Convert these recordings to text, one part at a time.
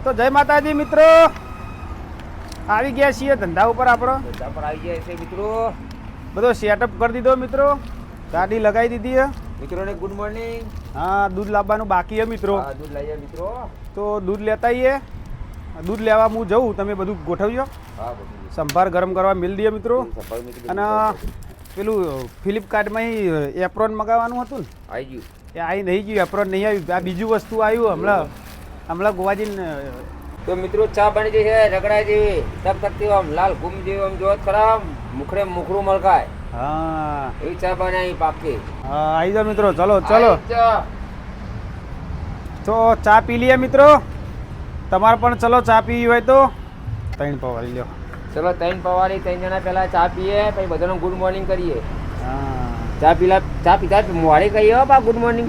તો જય માતાજી મિત્રો, આવી ગયા છીએ ધંધા ઉપર. આપણો ધંધા પર આવી ગયા છે મિત્રો. બધો સેટઅપ કરી દીધો મિત્રો, ગાડી લગાવી દીધી. મિત્રોને ગુડ મોર્નિંગ. હા, દૂધ લાવવાનું બાકી છે મિત્રો. હા, દૂધ લઈએ મિત્રો. તો દૂધ લેતા આવીએ. દૂધ લેવા હું જઉં, તમે બધું ગોઠવજો. હા, બધું સંભાર ગરમ કરવા મિલ દઈએ મિત્રો. અને પેલું ફ્લિપકાર્ટમાં એપ્રોન મગાવવાનું હતું ને, આવી ગયું. એ આવી નહીં ગયું, એપ્રોન નહીં આવ્યું. આ બીજું વસ્તુ આવ્યું હમણાં ગોવાજીને. તો મિત્રો ચા બની જઈ છે રગડા જેવી, તક તકતી આમ લાલ ઘૂમ જેવી, આમ જોત ખરા મુખડે મુખડું મલકાય. હા, એવી ચા બનાવી પાકી. હા, આવી જાઓ મિત્રો. ચલો ચલો, તો ચા પી લઈએ મિત્રો. તમારે પણ ચલો ચા પીવી હોય તો 3 પવા લઈ લો. ચલો 3 પવાળી 3 જણા પહેલા ચા પીએ, પછી બધાનું ગુડ મોર્નિંગ કરીએ. હા, ચા પીતા મોડી કહીએ હો બા ગુડ મોર્નિંગ.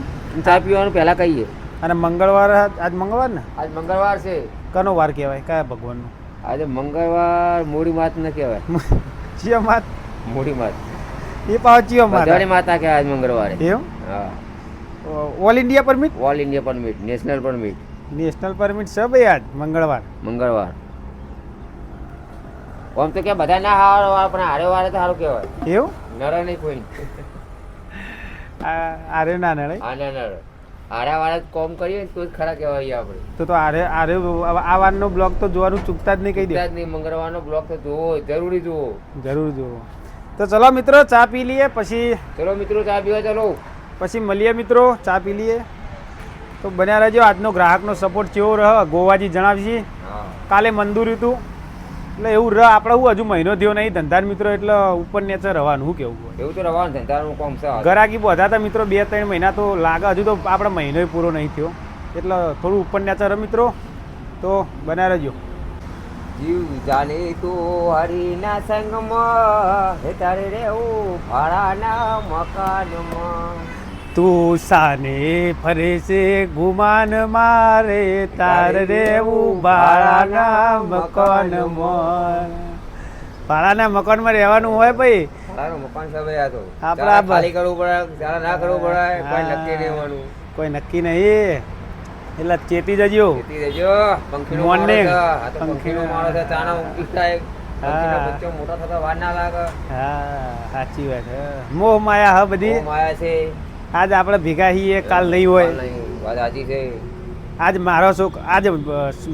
ચા પીવાનું પહેલા કહીએ. અને મંગળવાર, આજ મંગળવાર ને? આજ મંગળવાર છે. કનો વાર કહેવાય? કયા ભગવાનનો? આજે મંગળવાર મોડી માત ન કહેવાય. ચિયો માત? મોડી માત એ પાવ ચિયો માત? બધાની માતા કહેવાય આજ મંગળવારે. એવું? હા. All India permit? All India permit, national permit. National permit છે ભાઈ આજ મંગળવાર. આમ તો કે બધા ના હારો વાર, પણ હારે વારે તો સારું કહેવાય. એવું? નર નહીં કોઈ. આરે ના નડે. હા, ના નર. હારા વાળા કોમ કરીએ તો જ ખરા કહેવાય આપણે. તો આરે આ વારનો બ્લોગ તો જોવાનું ચૂકતા જ નહીં, કહી દે. નહીં, મંગળવારનો બ્લોગ તો જોવો, જરૂરી જોવો. જરૂર જોવો. તો ચલો મિત્રો, ચા પી લઈએ પછી. ચલો મિત્રો ચા પીવા ચાલો. પછી મળીએ મિત્રો, ચા પી લઈએ. તો બન્યા રહેજો. આજનો ગ્રાહકનો સપોર્ટ કેવો રહે ગોવાજી જણાવશે. કાલે મંદુર હતું એટલે એવું રહ. આપણે હું હજુ મહિનો થયો નહીં ધંધા મિત્રો, એટલે ઉપર નીચે રહેવાનું. શું કેવું? એવું તો રહેવાનું, ધંધાનું કામ છે. ગરાકી બધા હતા મિત્રો, 2-3 મહિના તો લાગે. હજુ તો આપણે મહિનો પૂરો નહીં થયો, એટલે થોડું ઉપર નીચે રહે મિત્રો. તો બન્યા રહેજો. જીવ જાને તો હરીના સંગમાં, હે તારે રેવું ભાડાના મકાનમાં. તું સાને ફરે છે ગુમાન મારે, તાર રેવું ભાડાના મકાનમાં. ભાડાના મકાનમાં રહેવાનું હોય ભાઈ. ભાડાનું મકાન છે ભાઈ. આ તો આપણા ખાલી કરવું પડે, ત્યારે ના કરવું પડે, કોઈ નક્કી નહીં હોવાનું. કોઈ નક્કી નહીં, એટલે ચેતી જજો. ચેતી જજો. પંખીનો માળો છે. આ તો પંખીનો માળો છે. ચાના ઊંઘી થાય. પંખીનો બચ્ચો મોટો થતા વાર ના લાગે. હા, સાચી વાત. મોહ માયા હા બધી. મોહ માયા છે. આજ આપણે ભેગા છીએ, કાલ નહીં હોય. વાત સાચી છે. આજ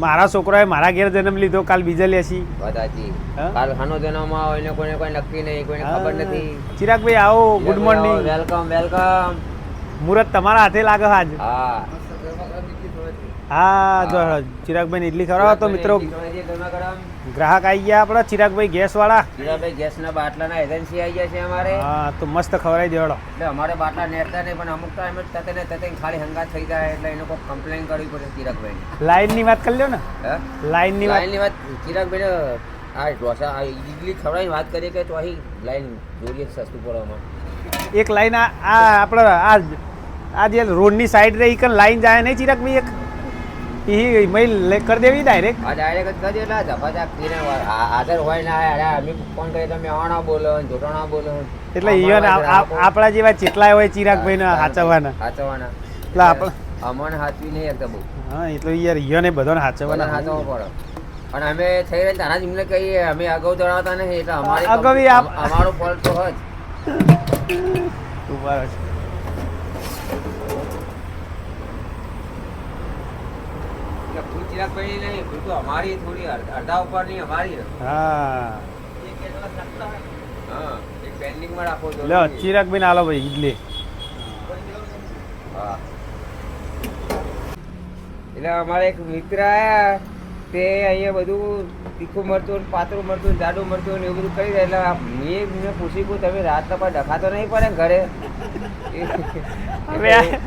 મારા છોકરાએ મારા ઘેર જન્મ લીધો, કાલ બીજા લેશી. વાત સાચી. કાલ ખાનો જન્મ આવે એને કોઈને કોઈ નક્કી નહીં, કોઈને ખબર નથી. ચિરાગભાઈ આવો, ગુડ મોર્નિંગ. Welcome welcome. મુહૂર્ત તમારા હાથે લાગે આજ. હા હા, જો ચિરાગભાઈ ને ઇડલી ખવડાવો. તો મિત્રો ગ્રાહક આવી ગયા આપણા ચિરાગભાઈ ગેસ વાળા. ચિરાગભાઈ ગેસના બાટલાના એજન્સી આવી ગયા છે અમારે. હા, તો મસ્ત ખવડાવી દેવાડો. એટલે અમારે બાટલા નેરતા નહીં, પણ અમુક ટાઈમે તતે ખાલી હંગાત થઈ જાય, એટલે એને કોઈ કમ્પ્લેન કરવી પડે ચિરાગભાઈ. લાઈન ની વાત કરી લ્યો ને. લાઈન ની વાત. ચિરાગભાઈ આ ઢોસા આ ઇડલી ખવડાવીને વાત કરીએ કે તો અહીં લાઈન જોઈએ સસ્તું પડવામાં. એક લાઈન આ આપણે આ જે રોડની સાઈડ રહી કે લાઈન જાય નહીં ચિરાગભાઈ, એક એ મેલ કરી દેવી ડાયરેક્ટ. હા, ડાયરેક્ટ કરી દે. એટલે ઝપાઝપ કરીને હાજર હોય ને અમે ફોન કરીએ તમે આણા બોલો, જોટાણા બોલો. એટલે આપણા જેવા ચેટલા હોય ચિરાગભાઈ ને સાચવવાના. એટલે આપણે અમને હાચવી નહીં એકદમ બહુ. હા, એટલે યાર ઈયોને બધાને સાચવવાના. હાચવવા પડે. પણ અમે થઈ રહ્યા તારા જ એમને કહીએ, અમે અગાઉ જણાવતા નહીં, એટલે અમારો ફોલ્ટ તો હોય જ. ઉભા છે. ચિરાગભાઈ નહીં, ભૂલ તો અમારી થોડી અડધા ઉપર ની અમારી. હા, એક પેન્ડિંગમાં રાખો છો. લ્યો ચિરાગભાઈ ને આલો ભાઈ ઇડલી. હા, એટલે અમારે એક મિત્ર આયા, તે અહીંયા બધું તીખું મરતું, પાતળું મરતું, જાડું મરતું એવું બધું કરી દે. એટલે મેં પૂછી કહું તમે રાતના પર ડખાતો નહીં પડે ઘરે?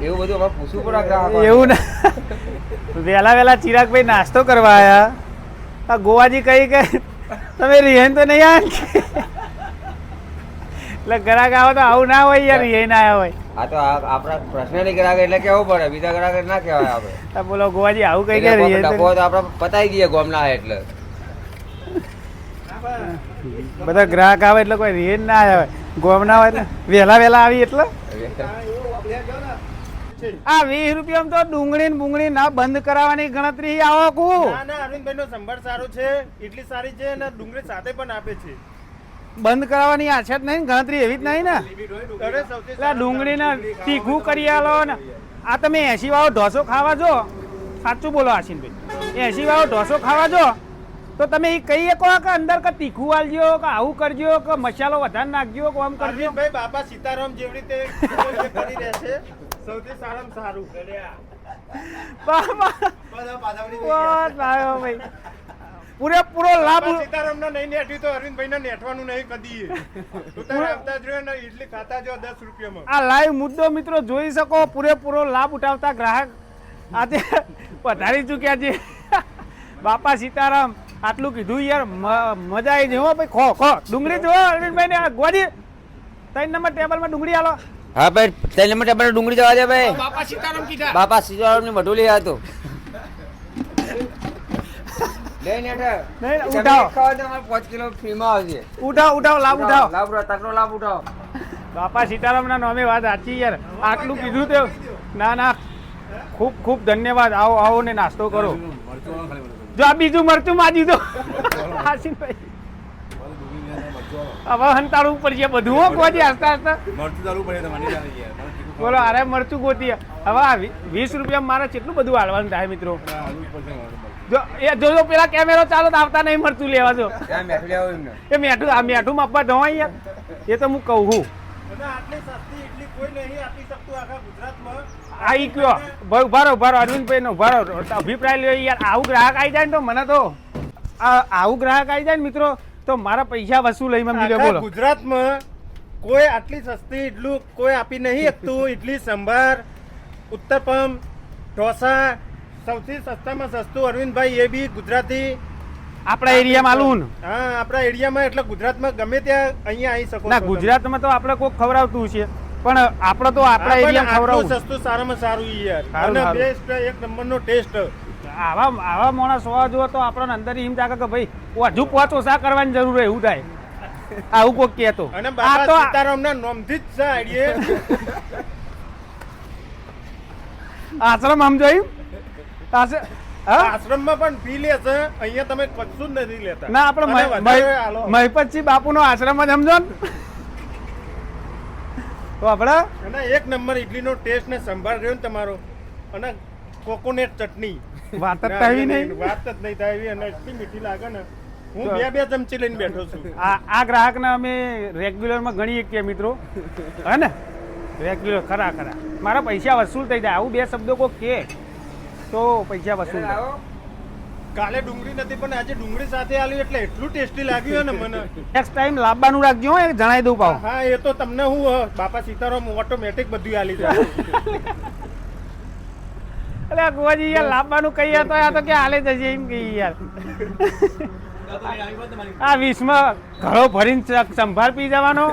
એવું બધું અમારે પૂછવું પડે. એવું ના, વહેલા ચિરાગભાઈ નાસ્તો કરવા આવ્યા. ગોવાજી કહી કે તમે રિહેન તો નહીં આવ્યા. એટલે ગ્રાહક આવો તો આવું ના હોય યાર, રિહેન આવ્યા હોય. આ તો આપણા પર્સનલી ગ્રાહક એટલે કેવું પડે, બીજા ગ્રાહક ના કહેવાય આપણે. બોલો ગોવાજી આવું કઈ કે રિહેન તો આપણે પતાવી દઈએ ગોમના એટલે. બધા ગ્રાહક આવે એટલે કોઈ રિહેન ના આવે, ગોમ ના હોય એટલે વહેલા આવી એટલે. છે. આ 20 રૂપિયામાં તો ડુંગળી ને બુંગળી ના બંધ કરાવવાની ગણતરી આવો કુ ના ના અરવિંદભાઈ નો સંભાર સારો છે, ઇડલી સારી છે અને ડુંગળી સાથે પણ આપે છે. બંધ કરાવવાની આ છે જ નહીં ને? ગણતરી એવી જ નહીં ને? અરે સૌથી એટલે ડુંગળી ને તીખું કરી આલો ને આ તમે 80 વાળો ઢોસો ખાવા જો, સાચું બોલો આશીનભાઈ, 80 વાળો ઢોસો ખાવા જો તો તમે એ કહી શકો કે અંદર કે તીખું આલજો કે આવું કરજો કે મસાલો વધારે નાખજો કે આમ કરજો. અરવિંદભાઈ બાપા સીતારામ જેવી રીતે કરી રહેશે, સૌથી સારામાં સારું. બાબા, વાહ, લાયો ભાઈ. પૂરેપૂરો લાભ બાપા સીતારામને નહીં નેઠ્યું તો અરવિંદભાઈને નેઠવાનું નહીં કદી. ઉતાર આવતા જ રહ્યો ને ઇડલી ખાતા જો 10 રૂપિયામાં. આ લાઈવ મુદ્દો મિત્રો જોઈ શકો, પૂરેપૂરો લાભ ઉઠાવતા ગ્રાહક આજે પધારી ચૂક્યા છે. બાપા સીતારામ આટલું કીધું યાર, મજા આવી જાય. હો ભાઈ, ખો ખો ડુંગળી જો અરવિંદભાઈ ને ગોજી 3 નંબર ટેબલમાં ડુંગળી આલો. હા ભાઈ 3 નંબર ટેબલ ડુંગળી જવા દે ભાઈ. બાપા સીતારામ કીધા. બાપા સીતારામ ની મઢુલી હતો. લઈને નહીં, ઉઠાવો. 5 કિલો ફ્રીમાં આવશે. ઉઠાવ ઉઠાવ, લાભ ઉઠાવ. લાભ ઉઠાવો, તકનો લાભ ઉઠાવો. બાપા સીતારામ ના નામે વાત સાચી યાર, આટલું કીધું તે ના ના, ખૂબ ખૂબ ધન્યવાદ. આવો આવો ને નાસ્તો કરો. જો આ બીજું મરચું માજી દો આશીનભાઈ, હવે હંતાળું ઉપર છે બધું. હો ગોજી હસતા હસતા બોલો, અરે મરચું ગોતી. હવે આ 20 રૂપિયા મારે કેટલું બધું હાલવાનું થાય મિત્રો. જો એ જો પેલા કેમેરો ચાલો તો આવતા નહીં મરચું લેવા જો. ત્યાં મેઠું લેવું એમને. એ મેઠું, આ મેઠું માપવા ધોવાય યાર, એ તો હું કહું છું. અને આટલી સસ્તી ઇડલી કોઈ નહીં આપી શકતું આખા ગુજરાતમાં. આ ઈ કયો ભાઈ, ઉભારો ઉભારો, અરવિંદભાઈ નો ઉભારો, અભિપ્રાય લ્યો યાર. આવું ગ્રાહક આવી જાય ને તો મને તો આવું ગ્રાહક આવી જાય ને મિત્રો તો મારા પૈસા વસૂલ લઈ મમ્મી આખા બોલો. ગુજરાતમાં કોઈ આટલી સસ્તી ઇડલી કોઈ આપી નહીં શકતું. ઇડલી સંભાર, ઉત્તપમ, ઢોસા, સૌથી સસ્તામાં સસ્તું અરવિંદભાઈ, એ બી ગુજરાતી આપણા એરિયામાં આલું હા આપણા એરિયામાં. એટલે ગુજરાતમાં ગમે ત્યાં અહીંયા આવી શકો ના, છો. ગુજરાતમાં તો આપણે કોઈ ખવડાવતું છે પણ આપણે તો આપણા એરિયામાં આટલું ખવડાવવું. સસ્તું સારામાં સારું ઈ યાર. સારું, અને સારું. બેસ્ટ એક નંબરનો ટેસ્ટ. આવા માણસ હોવા જો તો આપણને અંદર એમ થાય કે ભાઈ હજુ 5 ઓછા કરવાની જરૂર હોય એવું થાય. આવું કોક કહેતો. અને આ બાબા તો સીતારામના નામથી જ છે આઈડિયા. આશ્રમ આમ જોયું હા આશ્રમમાં પણ ફી લે છે, અહીંયા તમે કશું જ નથી લેતા. ના, અને વધારે આપણે હાલો. મહિપતજી બાપુનો આશ્રમ જ સમજો ને તો આપણે અને એક નંબર ઇડલીનો ટેસ્ટ ને સંભાળ રહ્યો ને તમારો, અને કોકોનટ ચટણી વાત જ થાય નહીં. વાત જ નહીં થાય અને એટલી મીઠી લાગે ને. હું તો- બે ચમચી લઈને બેઠો છું. આ ગ્રાહકને અમે રેગ્યુલરમાં ગણીએ કે મિત્રો હે ને, રેગ્યુલર ખરા ખરા મારા પૈસા વસૂલ થઈ જાય. આવું બે શબ્દો કોઈ કે તો પૈસા વસૂલ થાય. આવો. કાલે ડુંગળી નથી પણ આજે ડુંગળી સાથે આલ્યું એટલે એટલું ટેસ્ટી લાગ્યું ને મને. નેક્સ્ટ ટાઈમ લાવવાનું રાખજો હો, એ જણાવી દઉં પાવ. હા એ તો તમને હું બાપા સીતારામ ઓટોમેટિક બધું આલી જાય. એટલે આ ગોવાજી યાર લાવવાનું કહીએ તો આ તો કે હાલે જશે એમ કહીએ યાર. આ 20માં ઘડો ભરીને સંભાર પી જવાનો,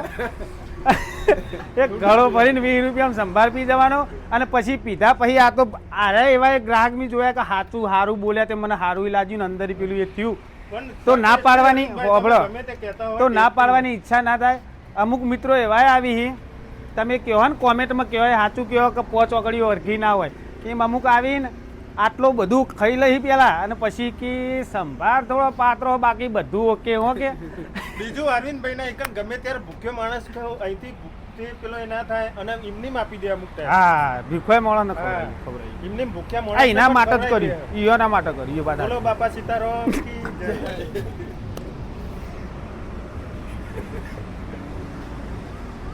એક ઘડો ભરીને 20 રૂપિયામાં સંભાર પી જવાનો, અને પછી પીધા પછી આ તો આરે એવા એક ગ્રાહક મેં જોયા કે સાચું સારું બોલ્યા તે મને સારું લાગ્યું ને અંદર પેલું એ થયું પણ તો ના પાડવાની હોબળો. ગમે તે કહેતા હોય તો ના પાડવાની ઈચ્છા ના થાય. અમુક મિત્રો એવાય આવી હી, તમે કહો ને કોમેન્ટમાં કહેવાય સાચું કહો કે 5 ઓગળીઓ અરખી ના હોય, એમ અમુક આવીને આટલું બધું ખાઈ લઈ પેલા અને પછી કે સંભાર થોડો પાત્રો બાકી બધું ઓકે હો કે. બીજું અરવિંદભાઈ ના એક ગમે ત્યારે ભૂખ્યો માણસ અહીંથી ભૂખથી પેલો એ ના થાય અને એમની આપી દે અમુક ટાઈમ. હા ભીખોય મોળો ન હા. ખબર. એમને ભૂખ્યા આ માણસ એના માટે જ કર્યું, ઈયોના માટે કર્યું. ઈયો બોલો બાદ બાપા સીતારામ કી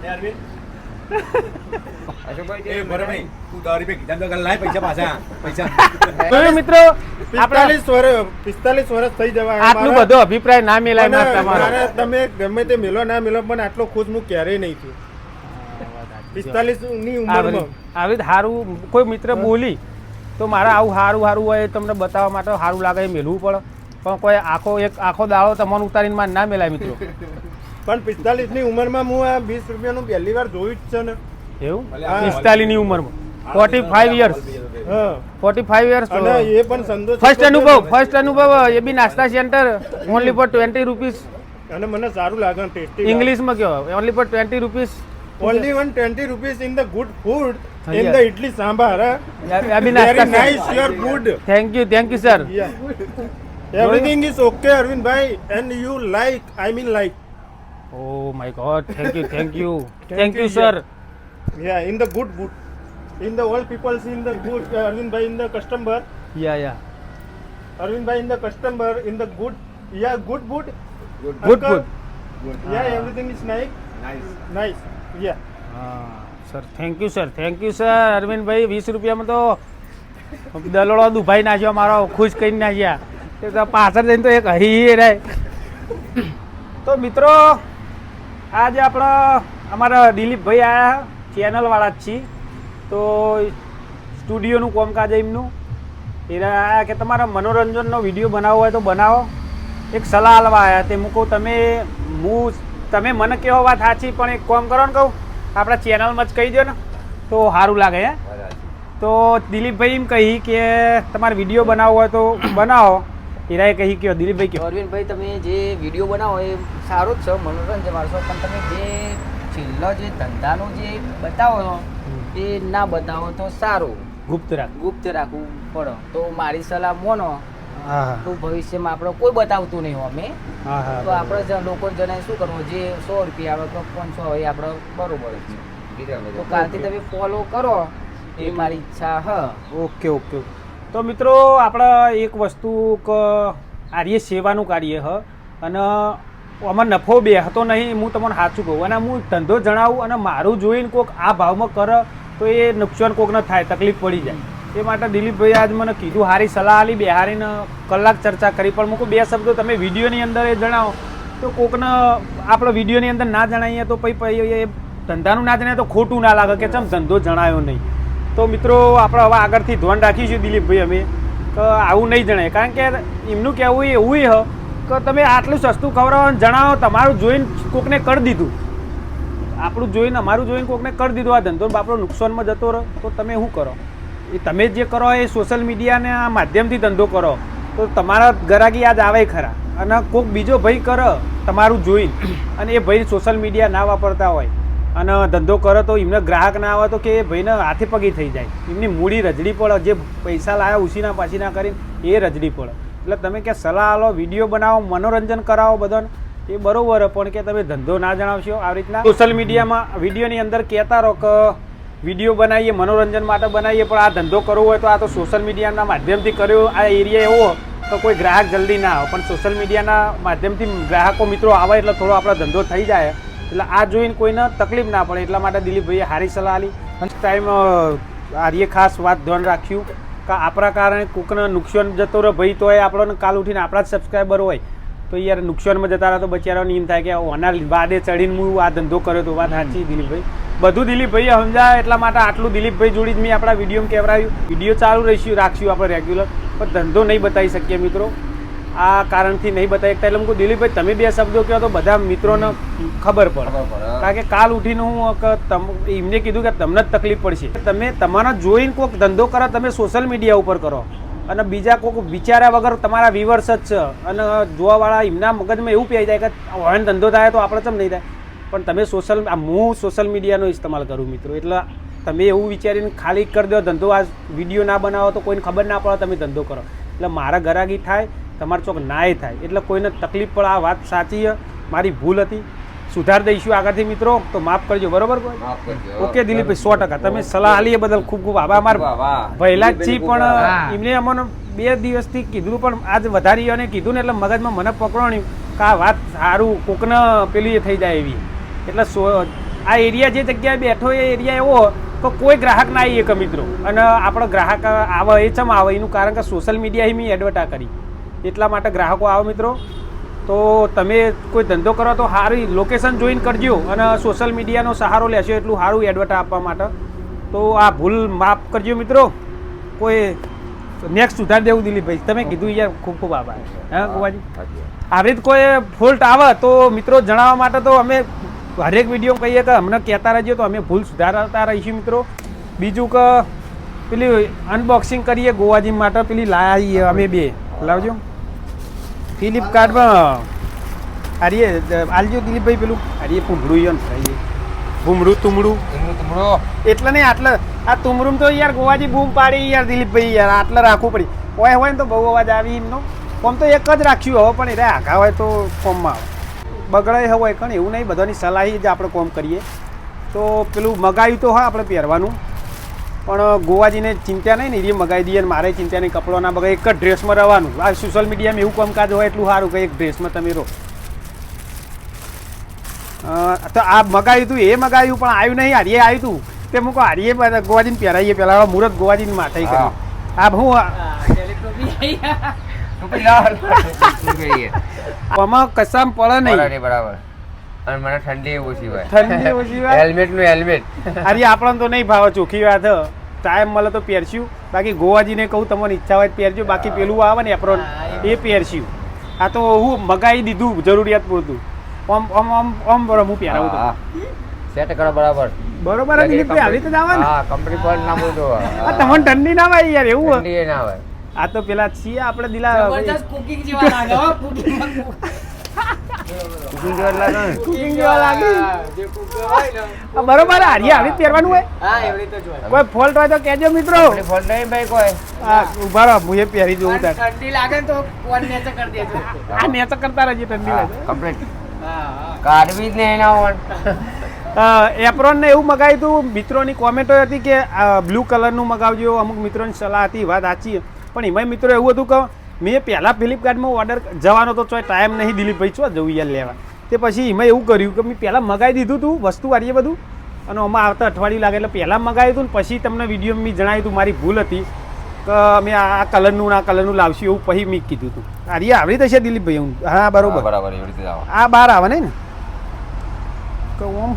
જય. અશોકભાઈ એ બરાબર નહીં. તું 10 રૂપિયા કીધા તો લાય પૈસા પાછા પૈસા. જોયું મિત્રો, 45 વર્ષ થઈ જવા આટલું બધો અભિપ્રાય ના મેલાય ના તમારો. મારે તમે ગમે તે મેલો ના મેલો પણ આટલો ખુશ હું ક્યારેય નહીં છું. 45 ની ઉંમરમાં આવી સારું કોઈ મિત્ર બોલી તો મારે આવું સારું સારું હોય તમને બતાવવા માટે સારું લાગે એ મેળવું પડે, પણ કોઈ આખો દાડો તમને ઉતારીને માં ના મેલાય મિત્રો. પણ 45 ની ઉંમરમાં હું આ 20 રૂપિયાનું પહેલી વાર જોયું જ છે ને. એવું હા. 45 ની ઉંમરમાં 45 યર્સ, હા 45 યર્સ અને એ પણ સંતોષ ફર્સ્ટ અનુભવ એ બી નાસ્તા સેન્ટર ઓનલી ફોર 20 રૂપીસ. અને મને સારું લાગે ટેસ્ટી. ઇંગ્લિશમાં કયો only for 20 rupees only 120 rupees in the good food, in Yeah. the idli sambar. अभी Very नाश्ता nice, your food. Thank you sir Yeah. Everything is okay, Arvind bhai, and you like, I mean like. Oh my God thank you Thank you, sir Yeah, in the good food. In the all people in the good, Arvind bhai in the customer. या Arvind bhai in the customer, in the good, yeah, good food. Good Uncle, food. Yeah, everything is nice. Nice. Yeah. Sir thank you sir Arvindbhai 20 રૂપિયામાં તો દલોડો દુભાઈ નાખ્યો મારો ખુશ કરી નાખ્યા તે તો પાછળ જઈને તો એક હહી રહે તો મિત્રો આજે આપણા અમારા દિલીપભાઈ આવ્યા ચેનલવાળા જ છીએ તો સ્ટુડિયોનું કામકાજ એમનું એ આવ્યા કે તમારા મનોરંજનનો વિડીયો બનાવવો હોય તો બનાવો એક સલાહ આલવા આવ્યા તે હું કહું તમે મને કેવો વાત સાચી પણ એક કામ કરો ને કહું આપણા ચેનલમાં જ કહી દો ને તો સારું લાગે હે તો દિલીપભાઈ એમ કહી કે તમારે વિડીયો બનાવવો હોય તો બનાવો હીરાએ કહી કે દિલીપભાઈ કહો અરવિંદભાઈ તમે જે વિડીયો બનાવો એ સારું જ છે મનોરંજન વાળશો પણ તમે જે છેલ્લો જે ધંધાનો જે બતાવો છો એ ના બતાવો તો સારું ગુપ્ત રાખ ગુપ્ત રાખવું પડે તો મારી સલાહ મોનો હા તો ભવિષ્યમાં આપણે કોઈ બતાવતું નહીં અમે હા તો આપણે લોકોને જણાય શું કરવું જે 100 રૂપિયા આવે તો 500 હોય આપણે બરોબર જ છે તો કાલથી તમે ફોલો કરો એ મારી ઈચ્છા હ ઓકે તો મિત્રો આપણે એક વસ્તુ આર્ય સેવાનું કાર્ય હ અને આમાં નફો બેહતો નહીં હું તમને સાચું કહું અને હું ધંધો જણાવું અને મારું જોઈને કોઈક આ ભાવમાં કરે તો એ નુકસાન કોઈક ન થાય તકલીફ પડી જાય એ માટે દિલીપભાઈ આજ મને કીધું સારી સલાહ આલી બેહારીને કલાક ચર્ચા કરી પણ મૂકું બે શબ્દો તમે વિડીયોની અંદર એ જણાવો તો કોકને આપણે વિડીયોની અંદર ના જણાવીએ તો પછી એ ધંધાનું ના જણાય તો ખોટું ના લાગે કે ચમ ધંધો જણાયો નહીં તો મિત્રો આપણે હવે આગળથી ધ્યાન રાખીશું દિલીપભાઈ અમે કે આવું નહીં જણાય કારણ કે એમનું કહેવું એવું હ કે તમે આટલું સસ્તું ખવડાવો અને જણાવો તમારું જોઈને કોકને કરી દીધું આપણું જોઈને અમારું જોઈને કોકને કરી દીધું આ ધંધો આપણો નુકસાનમાં જતો રહો તો તમે શું કરો એ તમે જે કરો એ સોશિયલ મીડિયાના માધ્યમથી ધંધો કરો તો તમારા ગરાગી આજ આવે ખરા અને કોઈક બીજો ભાઈ કરે તમારું જોઈને અને એ ભાઈ સોશિયલ મીડિયા ના વાપરતા હોય અને ધંધો કરે તો એમને ગ્રાહક ના આવે તો કે એ ભાઈને હાથે પગી થઈ જાય એમની મૂડી રજડી પડે જે પૈસા લાવ્યા ઉસીના પાછીના કરીને એ રજડી પડે એટલે તમે કે સલાહ આલો વિડીયો બનાવો મનોરંજન કરાવો બધાને એ બરાબર પણ કે તમે ધંધો ના જણાવશો આવી રીતના સોશિયલ મીડિયામાં વિડીયોની અંદર કહેતા રહો કે વિડીયો બનાવીએ મનોરંજન માટે બનાવીએ પણ આ ધંધો કરવો હોય તો આ તો સોશિયલ મીડિયાના માધ્યમથી કર્યો આ એરિયા એવો તો કોઈ ગ્રાહક જલ્દી ના આવે પણ સોશિયલ મીડિયાના માધ્યમથી ગ્રાહકો મિત્રો આવે એટલે થોડો આપણો ધંધો થઈ જાય એટલે આ જોઈને કોઈને તકલીફ ના પડે એટલા માટે દિલીપભાઈએ સારી સલાહ આપી અને ટાઈમ આર્યે ખાસ વાત ધ્યાન રાખ્યું કે આપણા કારણે કોકને નુકસાન જતો રહે ભાઈ તો એ આપણને કાલ ઉઠીને આપણા જ સબસ્ક્રાઈબર હોય તો યાર નુકસાનમાં જતા રહે તો બચારાને એમ થાય કે ઓના વાદે ચડીને હું આ ધંધો કર્યો તો વાત સાચી દિલીપભાઈ બધું દિલીપભાઈએ સમજાય એટલા માટે આટલું દિલીપભાઈ જોડી જ મેં આપણા વિડીયોમાં કહેવરાયું વિડીયો ચાલુ રાખશું આપણે રેગ્યુલર પણ ધંધો નહીં બતાવી શકીએ મિત્રો આ કારણથી નહીં બતાવી શકતા એટલે હું દિલીપભાઈ તમે બે શબ્દો કહો તો બધા મિત્રોને ખબર પડે કારણ કે કાલ ઉઠીને હું એમને કીધું કે તમને જ તકલીફ પડશે તમે તમારા જોઈને કોઈક ધંધો કરો તમે સોશિયલ મીડિયા ઉપર કરો અને બીજા કોઈક વિચાર્યા વગર તમારા વ્યુઅર્સ જ છે અને જોવાવાળા એમના મગજમાં એવું પી જાય કે ઓન ધંધો થાય તો આપણે ચમ નહીં થાય પણ તમે હું સોશિયલ મીડિયાનો ઇસ્તેમાલ કરું મિત્રો એટલે તમે એવું વિચારીને ખાલી કરી દો ધંધો આ વિડીયો ના બનાવો તો કોઈને ખબર ના પડે તમે ધંધો કરો એટલે મારા ગરાગી થાય તમારે ચોક નાય થાય એટલે કોઈને તકલીફ પડે આ વાત સાચી છે મારી ભૂલ હતી સુધાર દઈશું આગળથી મિત્રો તો માફ કરજો બરોબર ઓકે દિલીપભાઈ 100% તમે સલાહ આલી બદલ ખૂબ ખૂબ આભાર અમારા પહેલા જ છીએ પણ એમને અમને 2 દિવસથી કીધું પણ આજ વધારી અને કીધું ને એટલે મગજમાં મને પકડવાનું કે આ વાત સારું કોકને પેલી થઈ જાય એવી એટલે આ એરિયા જે જગ્યાએ બેઠો એ એરિયા એવો તો કોઈ ગ્રાહક ના આવી કે મિત્રો અને આપણો ગ્રાહક આવે એ ચમ આવે એનું કારણ કે સોશિયલ મીડિયા મેં એડવર્ટા કરી એટલા માટે ગ્રાહકો આવે મિત્રો તો તમે કોઈ ધંધો કરો તો સારી લોકેશન જોઈને કરજો અને સોશિયલ મીડિયાનો સહારો લેશો એટલું સારું એડવર્ટા આપવા માટે તો આ ભૂલ માફ કરજો મિત્રો કોઈ નેક્સ્ટ સુધાર દેવું દિલીપભાઈ તમે કીધું યાર ખૂબ ખૂબ આભાર હા ગોવાજી આવી રીતે કોઈ ફોલ્ટ આવે તો મિત્રો જણાવવા માટે તો અમે હરેક વિડીયો કહીએ કે અમને કહેતા રહેજો તો અમે ભૂલ સુધારતા રહીશું મિત્રો બીજું કે પેલી અનબોક્સિંગ કરીએ ગોવાજી માટે પેલી લાવીએ અમે બે લાવજો ફ્લિપકાર્ટમાં આર્યે આલજો દિલીપભાઈ પેલું આર્યે પૂંભળું ને ખાઈએ ભૂમડું તુમડું એમનું તુમડો એટલે નહીં આટલે આ તુમરૂમ તો યાર ગોવાજી બૂમ પાડી યાર દિલીપભાઈ યાર આટલે રાખવું પડી હોય ને તો બહુ અવાજ આવી એમનો કોમ તો એક જ રાખ્યું હવે પણ એટલે આઘા હોય તો કોમમાં આવે બગડાય હોય કણ એવું નહીં બધાની સલાહ જ આપણે કોમ કરીએ તો પેલું મગાવ્યું તો હા આપણે પહેરવાનું પણ ગોવાજીને ચિંતા નહીં ને એ મગાવી દઈએ ને મારે ચિંતા નહીં કપડો ના બગાડે એક જ ડ્રેસમાં રહેવાનું આ સોશિયલ મીડિયામાં એવું કામકાજ હોય એટલું સારું કે એક ડ્રેસમાં તમે રહો તો આ મગાવ્યું હતું એ મગાવ્યું પણ આવ્યું નહીં હારીએ આવ્યું હતું તે મૂકો હારીએ ગોવાજીને પહેરાવીએ પહેલાં મુહૂર્ત ગોવાજીની માથે કરી આ હું આમાં કસામ પડે નહીં બરાબર અને મને ઠંડી ઓછી હોય ઠંડી ઓછી હોય હેલ્મેટ નું હેલ્મેટ અરે આપણને તો નહીં ભાવે ચોખ્ખી વાત ટાઈમ મળે તો પહેરશું બાકી ગોવાજીને કહું તમને ઈચ્છા હોય પહેરજો બાકી પેલું આવે ને એપ્રોન એ પહેરશું આ તો હું મગાવી દીધું જરૂરિયાત પૂરતું ઓમ ઓમ ઓમ ઓમ બરાબર હું પહેરાવું તો સેટ કરો બરાબર બરોબર જ દિલીપભાઈ આવી રીતે જ આવે ને હા કંપની પર ના બોલતો આ તમને ઠંડી ના આવે યાર એવું ઠંડી ના હોય આ તો પેલા છીએ આપણે દિલા જબરજસ્ત cooking જેવા લાગે હો, cooking માં કુકિંગ જેવા લાગે ને cooking જેવા લાગે જે cook હોય ને. આ બરોબર હારી આવી જ પહેરવાનું હોય હા, એવી રીતે જ હોય. કોઈ ફોલ્ટ હોય તો કહેજો મિત્રો આપણી ફોન નહીં ભાઈ કોઈ આ ઉભા રહો હું એ પહેરી જોઉં પણ તાર ઠંડી લાગે ને તો કોણ નેચે કરી દેજો. આ નેચા કરતા રહેજે ઠંડી લાગે કમ્પ્લીટ હા, હા. કાઢવી જ નહીં એના ઓન એપ્રોન ને એવું મગાવ્યું હતું મિત્રોની કોમેન્ટો હતી કે બ્લુ કલરનું મગાવજો અમુક મિત્રોની સલાહ હતી વાત સાચી પણ એમાં મિત્રો એવું હતું કે મેં પહેલાં ફ્લિપકાર્ટમાં ઓર્ડર જવાનો તો ચોય ટાઈમ નહીં દિલીપભાઈ છો જવું યાર લેવા તે પછી એમાં એવું કર્યું કે મેં પહેલાં મગાવી દીધું હતું વસ્તુ વાળીએ બધું અને આમાં આવતા અઠવાડિયું લાગે એટલે પહેલાં મગાવ્યું હતું ને પછી તમને વિડીયો મેં જણાવ્યું હતું મારી ભૂલ હતી કે મેં આ કલરનું લાવશું એવું પછી મેં કીધું હતું આર્ય આવડી થશે દિલીપભાઈ હું હા બરોબર બરાબર એવી રીતે આવો આ બહાર આવે ને કે ઓમ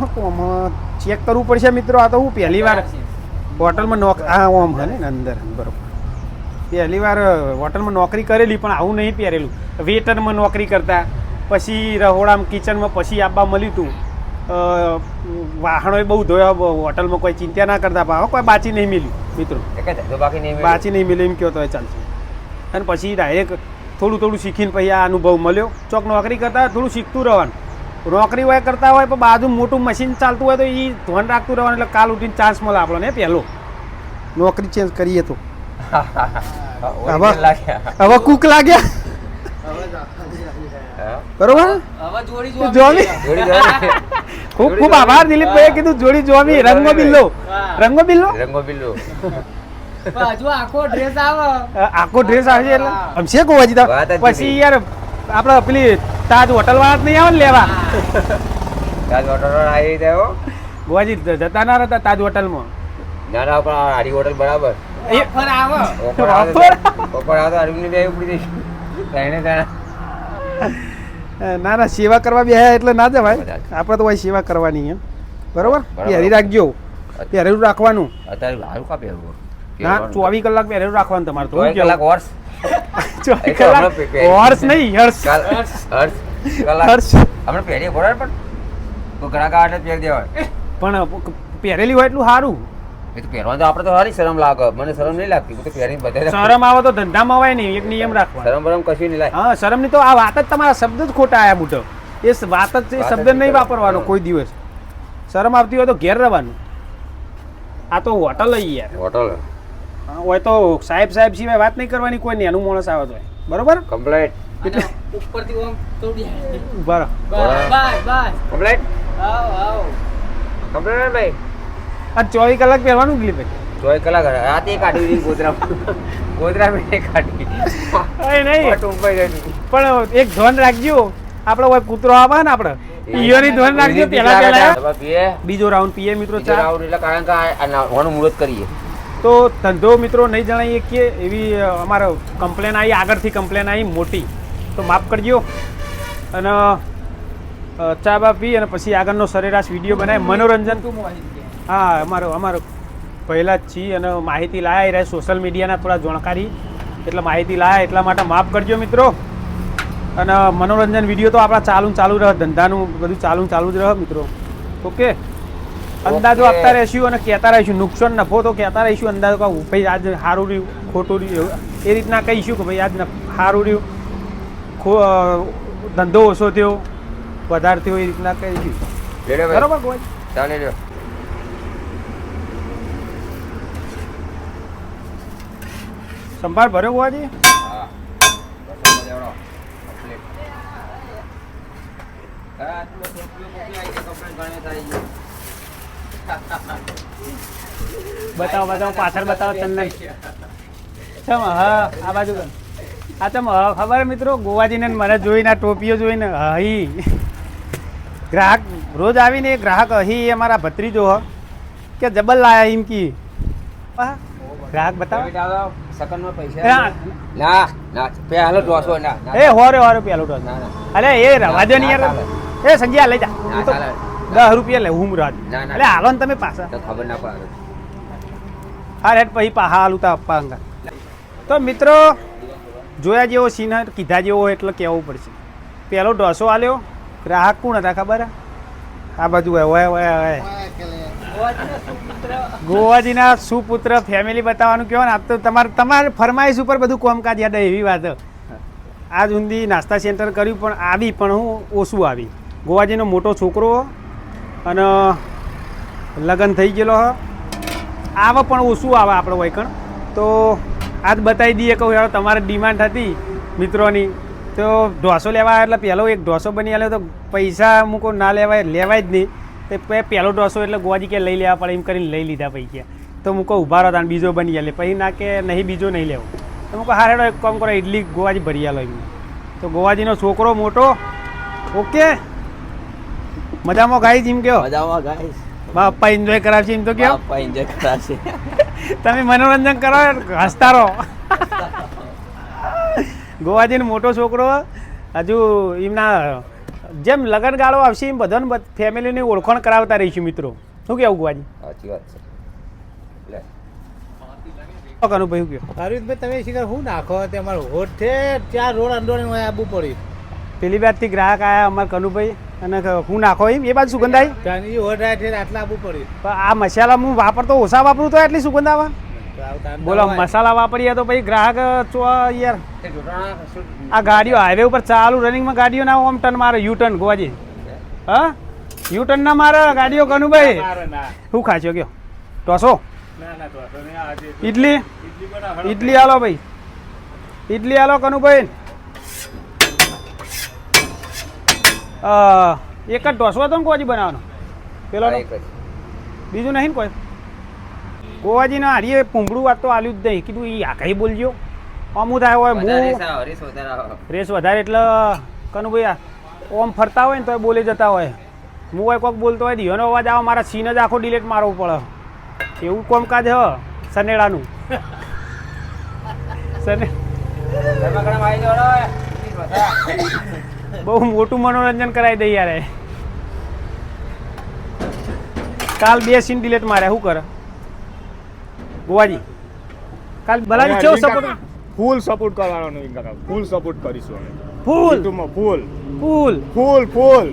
ચેક કરવું પડશે મિત્રો આ તો હું પહેલી વાર હોટલમાં હા ઓમ હે ને અંદર બરોબર પહેલી વાર હોટલમાં નોકરી કરેલી પણ આવું નહીં પહેરેલું વેટરમાં નોકરી કરતા પછી રહોડામાં કિચનમાં પછી આવવા મળ્યું હતું વાહણોય બહુ ધોયા હોટલમાં કોઈ ચિંતા ના કરતા પણ કોઈ બાચી નહીં મળ્યું મિત્રો એક જ તો બાકી નહીં બાચી નહીં મળ્યું એમ કહો તો ચાલશે અને પછી ડાયરેક્ટ થોડું શીખીને પછી આ અનુભવ મળ્યો ચોક નોકરી કરતા થોડું શીખતું રહેવાનું નોકરી હોય કરતા હોય પણ બાજુ મોટું મશીન ચાલતું હોય તો એ ધ્યાન રાખતું રહેવાનું એટલે કાલ ઉઠીને ચાન્સ મળે આપણને પહેલો નોકરી ચેન્જ કરીએ તો હવે કુક લાગ્યા બરોબર હવે જોડી જોમી ખૂબ ખૂબ આભાર દિલીપભાઈએ કીધું જોડી જોમી રંગો બિલ્લો રંગો બિલ્લો પણ હજુ આખો ડ્રેસ આવે આખો ડ્રેસ આવે છે એટલે આમ છે ગોવાજી તો વાત જ પછી યાર આપણે પેલી તાજ હોટલ વાળા જ નહીં આવે ને લેવા તાજ હોટલ આવી જાય ગોવાજી જતા ના રહેતા તાજ હોટલમાં ના ના પણ આડી હોટલ બરાબર એ ઓફર આવે બપોર આવે તો અરવિંદ બે ઉપડી જઈશ ત્રણે ત્રણ ના સેવા કરવા બેહ્યા એટલે ના જવાય આપણે તો ભાઈ સેવા કરવાની એમ બરોબર પહેરી રાખજો પહેરેલું રાખવાનું અત્યારે સારું કા પહેરવું ના 24 કલાક પહેરેલું રાખવાનું તમારે તો 24 કલાક વર્ષ 24 કલાક હોર્સ નહીં હર્ષ હર્ષ આપણે પહેરીએ બરાબર પણ તો ઘણા કાઢે પહેરી દેવાય પણ પહેરેલી હોય એટલું સારું એ તો પહેરવાનું તો આપણે તો સારી શરમ લાગે મને શરમ નહીં લાગતી હું તો પહેરીને બધા શરમ આવે તો ધંધામાં હોય નહીં એક નિયમ રાખવાનો શરમ બરમ કશું નહીં લાગે હા શરમની તો આ વાત જ તમારા શબ્દ જ ખોટા આયા બુટો એ વાત જ છે, એ શબ્દ નહીં વાપરવાનો કોઈ દિવસ શરમ આવતી હોય તો ઘેર રહેવાનું આ તો હોટલ જ યાર હોટલ હોય તો સાહેબ સિવાય વાત નહીં કરવાની કોઈ નહીં એનું માણસ આવે તો બરોબર કમ્પ્લીટ અને ઉપરથી ઓમ તોડી ઉભા રહો બસ કમ્પ્લીટ આવ કમ્પ્લીટ ભાઈ આ 24 કલાક પહેરવાનું દિલીપભાઈ 24 કલાક રાતે કાઢી દીધી ગોધરા મેં કાઢી નહીં ટૂંપાઈ જતી પણ એક ધ્યાન રાખજો આપણે કોઈ કૂતરો આવે ને આપણે ઈયોની ધ્યાન રાખજો પહેલા બીજો રાઉન્ડ પીએ મિત્રો ચા એટલે કારણ કે આ નાવાનું મુહૂર્ત કરીએ તો ધંધો મિત્રો નહીં જણાવીએ કે એવી અમારે કમ્પ્લેન આવી આગળથી કમ્પ્લેન આવી મોટી તો માફ કરજો અને ચા બા પી અને પછી આગળનો સરેરાશ વિડીયો બનાવી મનોરંજન હા અમારો પહેલાં જ છીએ અને માહિતી લાયા રહ્યા સોશિયલ મીડિયાના થોડા જાણકારી એટલે માહિતી લાયા એટલા માટે માફ કરજો મિત્રો અને મનોરંજન વિડીયો તો આપણા ચાલુ રહે ધંધાનું બધું ચાલુ જ રહે મિત્રો ઓકે અંદાજો આપતા રહીશું અને કહેતા રહીશું નુકસાન નફો તો કહેતા રહીશું અંદાજો કે ભાઈ આજ સારું રહ્યું ખોટું રહ્યું એ રીતના કહીશું કે ભાઈ આજ સારું રહ્યું ધંધો ઓછો થયો વધારે થયો એ રીતના કહીશું બરાબર કોઈ ચાલે લ્યો. સંભાળ ભર્યો ગોવાજી? હા બસ લેવડો કમ્પ્લીટ. હા આટલો ટોપીઓ મોકલી આવી કમ્પ્લીટ ગણે થઈ ગયું. બતાવો બતાવો, પાછળ બતાવો ચંદન. ચમ હા આ બાજુ આ ચમ ખબર મિત્રો, ગોવાજીને ને મને જોઈને આ ટોપીઓ જોઈને હઈ ગ્રાહક રોજ આવીને એ ગ્રાહક અહીં અમારા ભત્રીજો હ કે જબલ લાયા એમ કી ગ્રાહક બતાવો. સેકન્ડમાં પૈસા હા. ના ના પહેલો દોસો ના ના. એ હોરે પેલું તો ના ના અરે એ રવા દે ને યાર. એ સંજય લઈ જા, ના હું તો ચાલે. 10 રૂપિયા લે હું રાજ. ના, ના. એટલે હાલો ને તમે પાછા. તો ખબર ના પડે. હા રેટ પછી પાહા હાલું તા અપ્પા અંગા. તો મિત્રો જોયા જેવો સીન કીધા જેવો હોય એટલે કહેવું પડશે. પહેલો ઢોસો આલ્યો, ગ્રાહક કોણ હતા ખબર હે? આ બાજુ હોય ગોવાજીના સુપુત્ર ફેમિલી બતાવવાનું કહો ને. આપ તો તમારે ફરમાઈશ ઉપર બધું કોમકાજ યાદ એવી વાત. આજ ઊંધી નાસ્તા સેન્ટર કર્યું પણ આવી પણ હું ઓછું આવી. ગોવાજીનો મોટો છોકરો અને લગ્ન થઈ ગયેલો હ, આવે પણ ઓછું આવે આપણે વૈકણ. તો આજ બતાવી દઈએ કહું યાર તમારે ડિમાન્ડ હતી મિત્રોની, તો ઢોસો લેવા એટલે પહેલો એક ઢોસો બની આવ્યો તો પૈસા મૂકો ના લેવાય જ નહીં. તે પહેલો ઢોસો એટલે ગોવાજી કે લઈ લેવા પડે એમ કરીને લઈ લીધા પૈસા. તો મૂકો ઊભા રહો તાને બીજો બની આલે, પછી ના કે નહીં બીજો નહીં લેવો. તો મૂકો હારેડો એક કામ કરો, ઇડલી ગોવાજી ભરી આલો એમને. તો ગોવાજીનો છોકરો મોટો ઓકે મજામાં ગાઈશ એમ કહો. મજામાં ગાઈસ. પપ્પા એન્જોય કરાવશે એમ તો કહો. પપ્પા એન્જોય કરાશે. તમે મનોરંજન કરો, હસતા રહો. ગોવાજીનો મોટો છોકરો હજુ એમના જેમ લગન ગાળો આવશે એમ બધાને ફેમિલીની ઓળખાણ કરાવતા રહીશું મિત્રો. શું કેવું ગોવાજી? સાચી વાત છે. લે કનુભાઈ શું કહો? અરવિંદભાઈ તમે શીખર શું નાખો તે અમારું હોટ છે ચાર રોડ અંદોણી હોય આબુ પડ્યું પેલી બાજથી ગ્રાહક આવ્યા અમારા કનુભાઈ અને હું નાખો એમ એ બાજુ સુગંધ આવી. ત્યાંની હોટ રાય છે આટલા આબુ પડ્યું પણ આ મસાલા હું વાપરતો ઓછા વાપરું તો એટલી સુગંધ આવે. બોલો મસાલા વાપરીએ તો પછી ગ્રાહક યાર તે ઢોટાણા શું આ ગાડીઓ હાઈવે ઉપર ચાલુ રનિંગમાં ગાડીઓ ના ઓમ ટર્ન મારે યુ ટર્ન ગોવાજી. હા યુ ટર્ન ના મારે ગાડીઓ કનુભાઈ. શું ખાશો કયો? ટોસો ઇડલી ઇડલી આલો ભાઈ, ઇડલી આલો કનુભાઈ. એક જ ઢોસો હતો ને ગોવાજી બનાવવાનો પેલો એક જ. બીજું નહીં ને કોઈ? ગોવાજીના હારીએ પૂંભળું વાત તો આલ્યું જ નહીં, કીધું એ આખા બોલજો અમું થાય હોય વધારે હું સાવ, હરીશ વધારે આવો. રેસ વધારે એટલે કનુભાઈ ઓમ ફરતા હોય ને તો બોલી જતા હોય. હું હોય કોઈક બોલતો હોય દિયોનો અવાજ આવે મારા સીન જ આખો ડિલેટ મારવો પડે એવું કોમકાજ હ સનેડાનું. ગરમા આવી જાઓ રે. હરીશ વધારે. બહુ મોટું મનોરંજન કરાવી દઈ યાર. કાલ 2 સીન ડિલેટ માર્યા શું કરે ગોવાજી? કાલ બલાજી કેવો સપોર્ટ? ફૂલ સપોર્ટ કરવાનો નહીં કાકા, ફૂલ સપોર્ટ કરીશું અમે ફૂલ યુટ્યુબમાં ફૂલ ફૂલ ફૂલ ફૂલ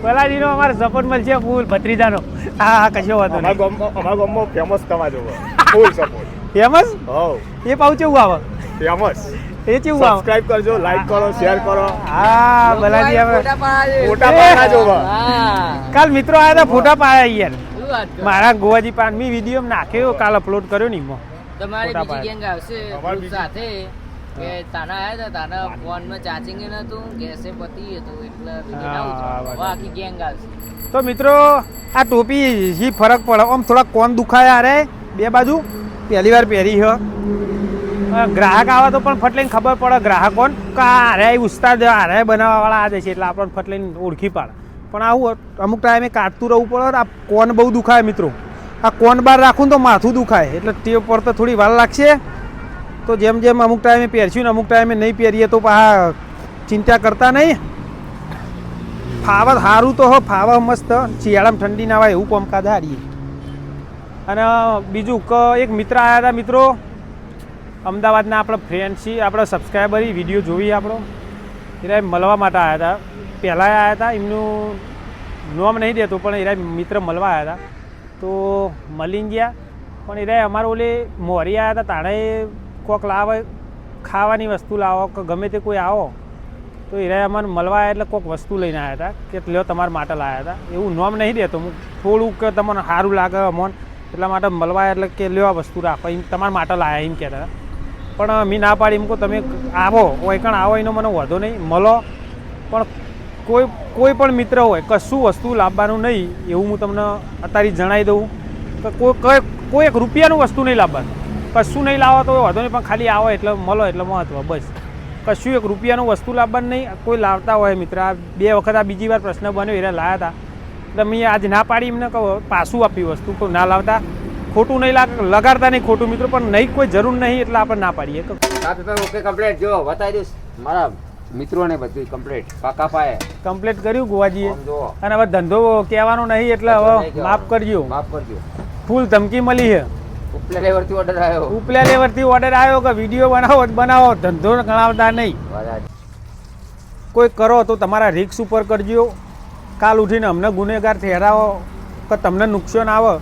બલાજીનો અમારે સપોર્ટ મળશે ફૂલ ભત્રીજાનો. હા હા કશો વાંધો અમારા ગામમાં ફેમસ થવા જવો ફૂલ સપોર્ટ. ફેમસ હવ એ પાઉં કેવું આવે? ફેમસ. એ કેવું આવે? સબસ્ક્રાઇબ કરજો, લાઈક કરો, શેર કરો, હા બલાજી આપણે ફોટા પાડે. ફોટા પાડના જોવા. હા. કાલ મિત્રો આવ્યા હતા ફોટા પાડ્યા યાર શું વાત કરો? મારા ગોવાજી પાન મી વિડીયો નાખ્યો કાલ અપલોડ કર્યો ને એમાં. તમારી ફોટા બીજી ગેંગ આવશે અમારી ગ્રુપ સાથે કે તાના આયા હતા, તાના ફોનમાં ચાર્જિંગ નતું, ગેસે પતી હતું એટલે બીજું ના ઉતર્યું. હવે આખી ગેંગ આવશે. તો મિત્રો આ ટોપી હી ફરક પડે આમ થોડા કોણ દુખાયા અરે બે બાજુ પહેલી વાર પહેરી હ. ગ્રાહક આવે તો પણ ફટ લઈને ખબર પડે ગ્રાહક કોણ કે હારે ઉસ્તાદ હારે બનાવવાવાળા આ જશે એટલે આપણને ફટ લઈને ઓળખી પાડે. પણ આવું અમુક ટાઈમે કાઢતું રહેવું પડે. આ કોણ બહુ દુખાય મિત્રો, આ કોણ બહાર રાખું તો માથું દુખાય એટલે તે પર તો થોડી વાર લાગશે. તો જેમ જેમ અમુક ટાઈમે પહેરશું ને અમુક ટાઈમે નહીં પહેરીએ તો પાછા ચિંતા કરતા નહીં. ફાવા સારું તો હો, ફાવા મસ્ત શિયાળામાં ઠંડી ના આવે એવું કોમકાજ હારીએ. અને બીજું કે એક મિત્ર આવ્યા હતા મિત્રો અમદાવાદના આપણા ફ્રેન્ડ છીએ, આપણા સબસ્ક્રાઈબર વિડીયો જોઈએ આપણો એરા મળવા માટે આવ્યા હતા. પહેલાં આવ્યા હતા એમનું નોમ નહીં દેતો પણ એરા મિત્ર મળવા આવ્યા હતા તો મળીને ગયા. પણ એરા અમારે ઓલે મોરી આવ્યા હતા તાણે કોક લાવે ખાવાની વસ્તુ લાવો કે ગમે તે કોઈ આવો તો એરા મને મળવા આવ્યા એટલે કોઈક વસ્તુ લઈને આવ્યા હતા કે લ્યો તમારા માટે લાવ્યા હતા. એવું નોમ નહીં દેતો હું, થોડુંક તમને સારું લાગે અમોન એટલા માટે મળવા આવ્યા એટલે કે લ્યો આ વસ્તુ રાખો એમ તમારા માટે લાવ્યા એમ કહેતા હતા. પણ મેં ના પાડી એમ કહું તમે આવો ઓયકણ આવો એનો મને વાંધો નહીં મળો, પણ કોઈ પણ મિત્ર હોય કશું વસ્તુ લાવવાનું નહીં એવું હું તમને અત્યારે જણાવી દઉં કે કોઈ એક રૂપિયાનું વસ્તુ નહીં લાવવાનું, કશું નહીં લાવો તો વાંધો નહીં, પણ ખાલી આવો એટલે મળો એટલે મહત્વ બસ. કશું એક રૂપિયાનું વસ્તુ લાવવાનું નહીં. કોઈ લાવતા હોય મિત્ર, આ 2 વખત આ બીજી વાર પ્રશ્ન બન્યો એને લાવ્યા હતા એટલે મેં આજ ના પાડી એમને કહો પાછું આપી વસ્તુ, કોઈ ના લાવતા ખોટું નહીં લગાડતા નહીં ખોટું મિત્રો, પણ નહીં કોઈ જરૂર નહીં એટલે આપણે ના પાડીએ. ઓકે કમ્પ્લીટ જો બતાવી દઈશ મારા મિત્રોને બધું કમ્પ્લીટ પાકા પાયે કમ્પ્લીટ કર્યું ગોવાજીએ. આમ જુઓ. અને હવે ધંધો કહેવાનો નહીં એટલે હવે માફ કરજો. માફ કરજો. ફૂલ ધમકી મળી છે. ઉપલા લેવલથી ઓર્ડર આવ્યો. ઉપલા લેવલથી ઓર્ડર આવ્યો કે વિડીયો બનાવો બનાવો, ધંધો ગણાવતા નહીં. કોઈ કરો તો તમારા રિક્સ ઉપર કરજો. કાલ ઉઠીને અમને ગુનેગાર ઠેરાવો કે તમને નુકસાન આવે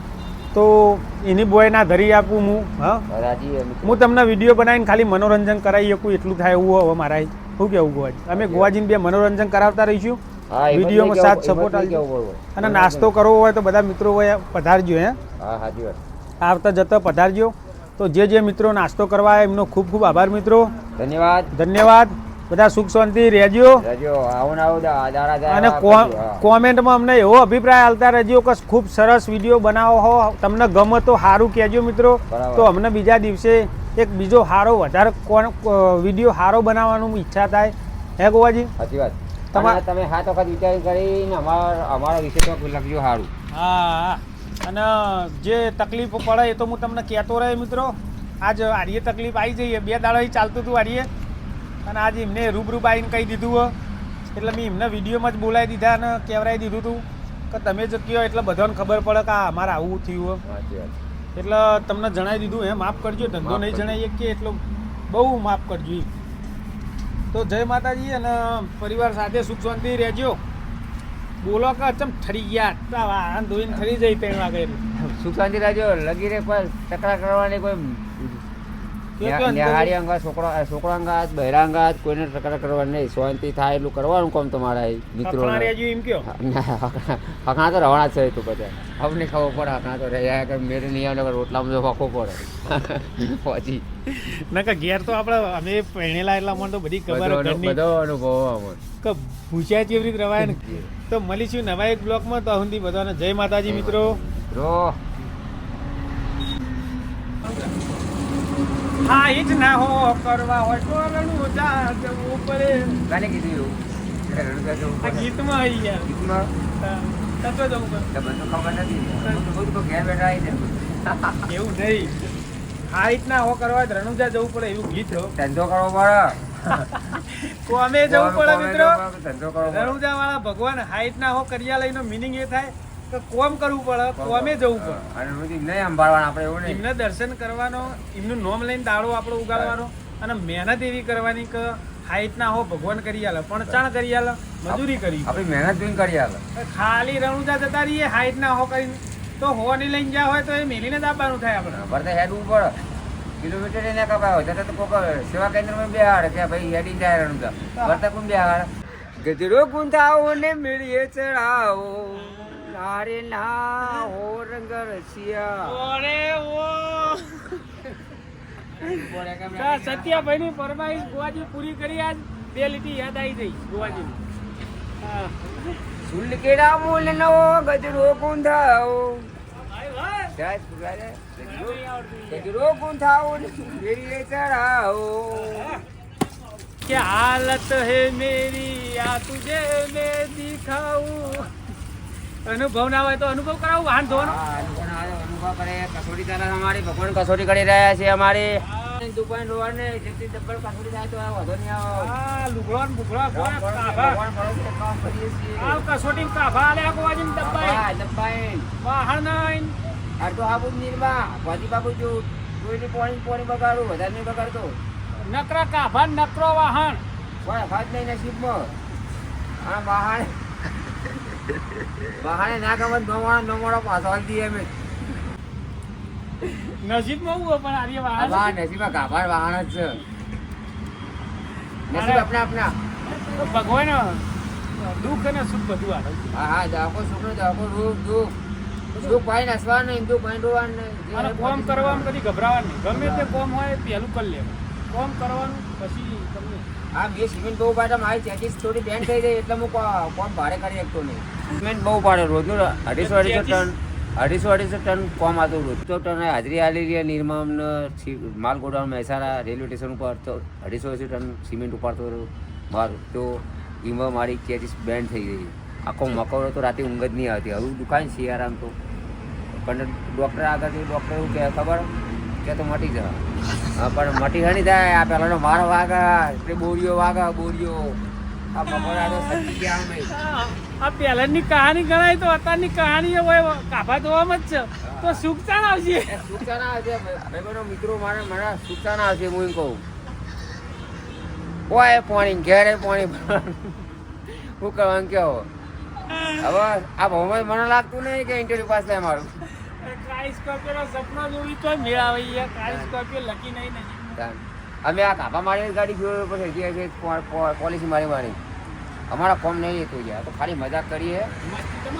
તો એની બોય ના ધરી આપું હું. હા, હું તમને વિડીયો બનાવીને ખાલી મનોરંજન કરાવી શકું એટલું થાય એવું હવે મારા શું કેવું ગોવાજી. અમે ગોવાજીને 2 મનોરંજન કરાવતા રહીશું, વિડીયોમાં સાથ સપોર્ટ આપજો. અને નાસ્તો કરવો હોય તો બધા મિત્રો હોય પધારજો. હે આવતા જતા પધારજો. તો જે મિત્રો નાસ્તો કરવા આવે એમનો ખૂબ ખૂબ આભાર મિત્રો. ધન્યવાદ. બધા સુખ શાંતિ રહેજો. અને કોમેન્ટમાં અમને એવો અભિપ્રાય આલતા રહેજો કે ખૂબ સરસ વિડીયો બનાવો હો, તમને ગમે તો સારું કહેજો મિત્રો. તો અમને બીજા દિવસે એક બીજો સારો વધારે વિડીયો સારો બનાવવાનું ઈચ્છા થાય. હે ગોવાજી? સાચી વાત. તમે 7 વખત વિચાર કરીને અમારા વિશે તો લખજો સારું. હા, અને જે તકલીફો પડે એ તો હું તમને કહેતો રહે મિત્રો. આજ આર્ય તકલીફ આવી જઈએ, 2 દાડા ચાલતું હતું આર્ય, અને આજે એમને રૂબરૂ આવીને કહી દીધું એટલે મેં એમને વિડીયોમાં જ બોલાવી દીધા અને કહેવરાઈ દીધું હતું કે તમે જ કહો એટલે બધાને ખબર પડે કે અમારે આવું થયું. એટલે તમને જણાવી દીધું. એ માફ કરજો, ધંધો નહીં જણાવીએ કે એટલો બહુ માફ કરજો. તો જય માતાજી અને પરિવાર સાથે સુખ શાંતિ રહેજો. બોલો કે ચમ ઠરી ગયા વાહન ધોઈને ઠરી જાય 3 વાગે. સુખ શાંતિ રહેજો. લગી રે કોઈ તકરાર કરવાની કોઈ નિહાળી અંગાત છોકરા અંગાત બહેરા અંગાત કોઈને તકરાર કરવાની નહીં. શાંતિ થાય એટલું કરવાનું કામ તમારા મિત્રો. હકણા તો રવાના છે તું બધા અમને ખબર પડે. હકણા તો રહ્યા કે મેરે નહીં આવે રોટલામાં જો હકો પડે પછી ના કે ઘેર તો આપણે અમે પહેણેલા એટલા મને તો બધી ખબર બધો અનુભવ કે ભૂસ્યા કેવી રીતે રવાય ને. તો મળીશું નવા એક બ્લોકમાં. તો સુધી બધાને જય માતાજી મિત્રો. હા એ જ ના હો કરવા હોય તો રણું જા જવું પડે. કાને કીધું એવું? આ ગીતમાં આવી ગયા. તત્વ જવું પડે. બધું ખબર નથી. ઘેર બેઠા આવી એવું નહીં. હા એ જ ના હો કરવા હોય રણુજા જવું પડે એવું ગીત. ધંધો કરવો પડે તો અમે જવું પડે મિત્રો. ધંધો કરવો રણુજા વાળા ભગવાન હાઈટ ના હો કર્યાલયનો મિનિંગ એ થાય કે કોમ કરવું પડે, કોમે જવું પડે અને રોજ નહીં સંભાળવાના આપણે એવું નહીં. એમને દર્શન કરવાનો, એમનું નામ લઈને દાડો આપણે ઉગાડવાનો અને મહેનત એવી કરવાની કે હાઈટ ના હો ભગવાન કરી આલે, પણ ચાણ કરી આલે, મજૂરી કરી આપણી મહેનત જોઈને કરી આલે. ખાલી રણુજા જતા રહીએ હાઈટ ના હો કરીને તો હોવાની લઈને ગયા હોય તો એ મેલીને જ આપવાનું થાય આપણે. ભરતે હેડવું પડે. કિલોમીટર એને કપાય હોય તો કોઈ સેવા કેન્દ્રમાં બેહાડે કે ભાઈ હેડી જાય રણુજા. ભરતે કોણ બેહાડે? ગજરો ગુંથાવો ને મેળીએ ચડાવો નારે ના હો રંગ રસિયા. સત્યાભાઈ ની ફરમાઈશ ગોવાજી પૂરી કરી. આજ 2 લીટી યાદ આવી ગઈ ગોવાજી. સુલકેડા મૂલ નો ગજરો ગુંથાવો ગજરો ગુંથાવો ને મેળીએ ચડાવો. क्या हालत है मेरी आ तुझे मैं दिखाऊं. अनुभव ना હોય તો અનુભવ કરાવું વાહન ધોવાનો. અનુભવ કરે. કસોટી ચાલે અમારી. ભગવાન કસોટી કરી રહ્યા છે અમારી દુકાન રોવાને જેટલી ડબ્બલ કસોટી થાય તો આ વધો નહીં આવો. આ લુગડો ને બુગડો કામ કરીએ છીએ. આ કસોટી કાભા આલે ગોવાજી ને દબાઈ વાહન નહીં આ તો આબુ નિર્મા ભાજી બાબુ જો કોઈની પોણી બગાડું વધારે નહીં બગાડતો. નકરા કાભા નકરો વાહન કોઈ ભાત નહીં નસીબમાં. આ વાહન વાહને ના ગમે નોમાડો પાછો હાલ દઈએ અમે. નસીબમાં હું પણ આર્ય વાહન નસીબમાં ગાભા વાહન જ છે. નસીબ આપણા તો ભગવાન દુઃખ અને સુખ બધું આવે હા હા દાખો છોકરો દાખો દુઃખ ભાઈ નસવાનું નહીં દુઃખ ભાઈ રોવાનું નહીં અને કોમ કરવામાં કદી ગભરાવાનું નહીં ગમે તે કોમ હોય પહેલું કરી લેવું કોમ કરવાનું પછી તમને હા મેં સિમેન્ટ બહુ પાડે મારી ચેચીસ થોડી બેન્ડ થઈ જાય એટલે હું કોમ ભાડે કરી શકતો નહીં સિમેન્ટ બહુ પાડે રોજનું 250 ટન કોમ આવતું રોજ તો ટન હાજરી આલી રહી નિર્માણ માલ ગોડાઉન મહેસાણા રેલવે સ્ટેશન ઉપર તો 250 ટન સિમેન્ટ ઉપાડતો મારું તો એમાં મારી ચેચીસ બેન્ડ થઈ ગઈ આખો મકરો તો રાતે ઊંઘ જ નહીં આવતી હવે દુકાન શિયારામ તો પણ ડૉક્ટર આગળથી ડૉક્ટર એવું કહે ખબર કે તો મટી જાય પણ મટી નહીં થાય આ પહેલાંનો મારો વાગા એટલે બોરીઓ વાગા બોરીઓ આ મકોડા તો સજી ગયા અમે આ પહેલાની કહાની ગણાય તો અત્યારની કહાની હોય કાભા ધોવામાં જ છે તો સુખ ચાણ આવશે સુખસાના આવશે ભાઈબંધો મિત્રો મારા સુખસાના આવશે હું એમ કહું ઓય પાણી ઘેરે પાણી શું કરવાનું કહો હવે આ ભાવમાં મને લાગતું નહીં કે ઇન્ટરવ્યુ પાસ થાય મારું કાળી સ્કોર્પિયો સપના જોવી તો મેળાવે યાર કાળી સ્કોર્પિયો લકી નહીં નથી અમે આ કાપા મારી ગાડી જોયો પછી પોલિસી મારી અમારા કોમ નહીં લેતું યાર તો ખાલી મજાક કરીએ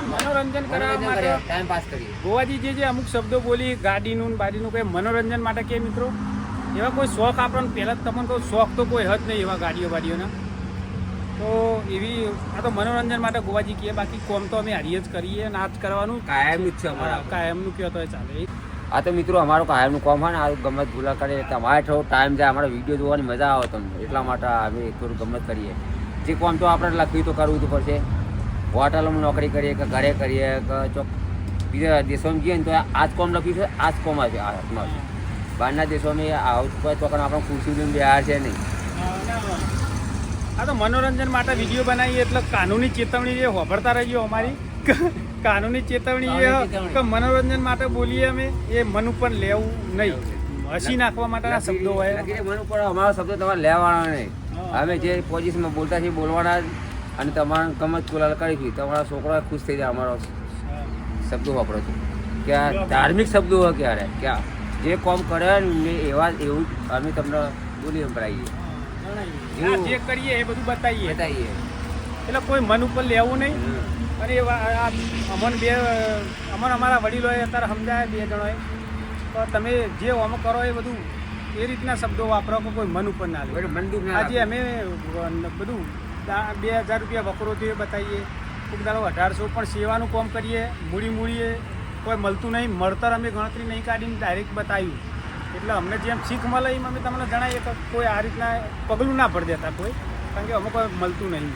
મનોરંજન કરવા માટે ટાઈમ પાસ કરીએ ગોવાજી જે અમુક શબ્દો બોલી ગાડીનું બાડીનું કંઈ મનોરંજન માટે કે મિત્રો એવા કોઈ શોખ આપણને પહેલાં જ તમને કહું શોખ તો કોઈ હદ નહીં એવા ગાડીઓ બાડીઓના તો એવી આ તો મનોરંજન માટે ગોવાજી કહે બાકી કોમ તો અમે હારીએ જ કરીએ અને આ જ કરવાનું કાયમનું જ છે અમારા કાયમનું કહો તો ચાલે આ તો મિત્રો અમારું કાયમનું કોમ હોય ને આ ગમત ભૂલા કરે તમારે થોડો ટાઈમ જાય અમારા વિડીયો જોવાની મજા આવે તમને એટલા માટે અમે થોડું ગમત કરીએ જે કોમ તો આપણે લખવી તો કરવું તો પડશે હોટલોમાં નોકરી કરીએ કે ઘરે કરીએ કે ચોક બીજા દેશોમાં જઈએ ને તો આ જ કોમ લખ્યું છે આ જ કોમ આવે આ હાથમાં બહારના દેશોમાં આવું કોઈ તો આપણે ખુરશી લઈને બહાર છે નહીં આ તો મનોરંજન માટે વિડીયો બનાવીએ એટલે કાનૂની ચેતવણી જે હોભળતા રહીએ અમારી કાનૂની ચેતવણી એ કે મનોરંજન માટે બોલીએ અમે એ મન ઉપર લેવું નહીં હસી નાખવા માટેના શબ્દો હોય મન ઉપર અમારો શબ્દો તમારે લેવાના નહીં અમે જે પોઝિશનમાં બોલતા છીએ બોલવાના અને તમારા ગમત કુલાલ કરીશું તમારા છોકરા ખુશ થઈ જાય અમારો શબ્દો વાપરો છો કે આ ધાર્મિક શબ્દો હોય ક્યારે ક્યાં જે કોમ કરે ને એવું અમે તમને બોલી સંભળાવીએ જે કરીએ એ બધું બતાવીએ બતાવીએ એટલે કોઈ મન ઉપર લેવું નહીં અને અમને અમારા વડીલોએ અત્યારે સમજાય બે જણોએ તો તમે જે ઓમ કરો એ બધું એ રીતના શબ્દો વાપરો કે કોઈ મન ઉપર ના લે મન દુઃખ ના આજે અમે બધું 2000 રૂપિયા વકરો થયો બતાવીએ કોઈક દાડો 1800 પણ સેવાનું કામ કરીએ મૂડીએ કોઈ મળતું નહીં મળતર અમે ગણતરી નહીં કાઢીને ડાયરેક્ટ બતાવ્યું એટલે અમને જેમ શીખ મળે એમ અમે તમને જણાવીએ કે કોઈ આ રીતના પગલું ના ભરી દેતા કોઈ કારણ કે અમુક મળતું નહીં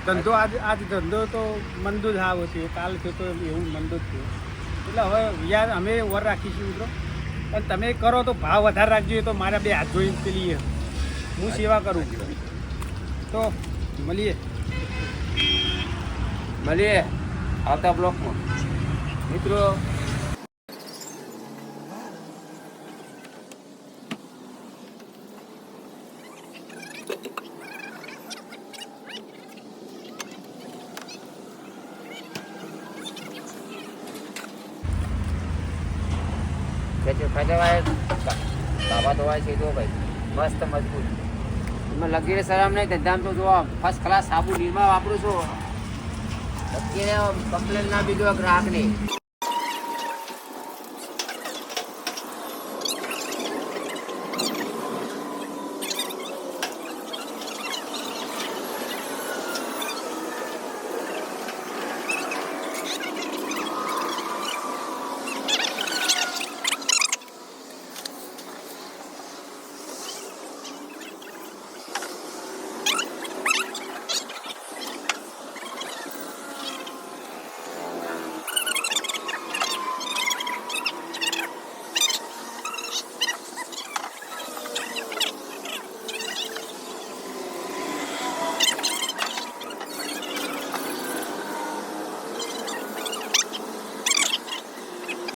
ધંધો આજ ધંધો તો મંદો જ આવો થયો કાલ થયો તો એવું મંદો જ થયો એટલે હવે યાર અમે વર રાખીશું મિત્રો પણ તમે કરો તો ભાવ વધારે રાખજો તો મારા બે હાથ જોઈને પેલી હું સેવા કરું તો મળીએ આવતા બ્લોકમાં મિત્રો બાબા ધોવાય છે જો ભાઈ મસ્ત મજબૂત એમાં લગીરે શરમ નહીં ધંધામાં તો જો ફર્સ્ટ ક્લાસ સાબુ નિરમા વાપરું છું લગીરે કમ્પ્લેન ના બીજો ગ્રાહકની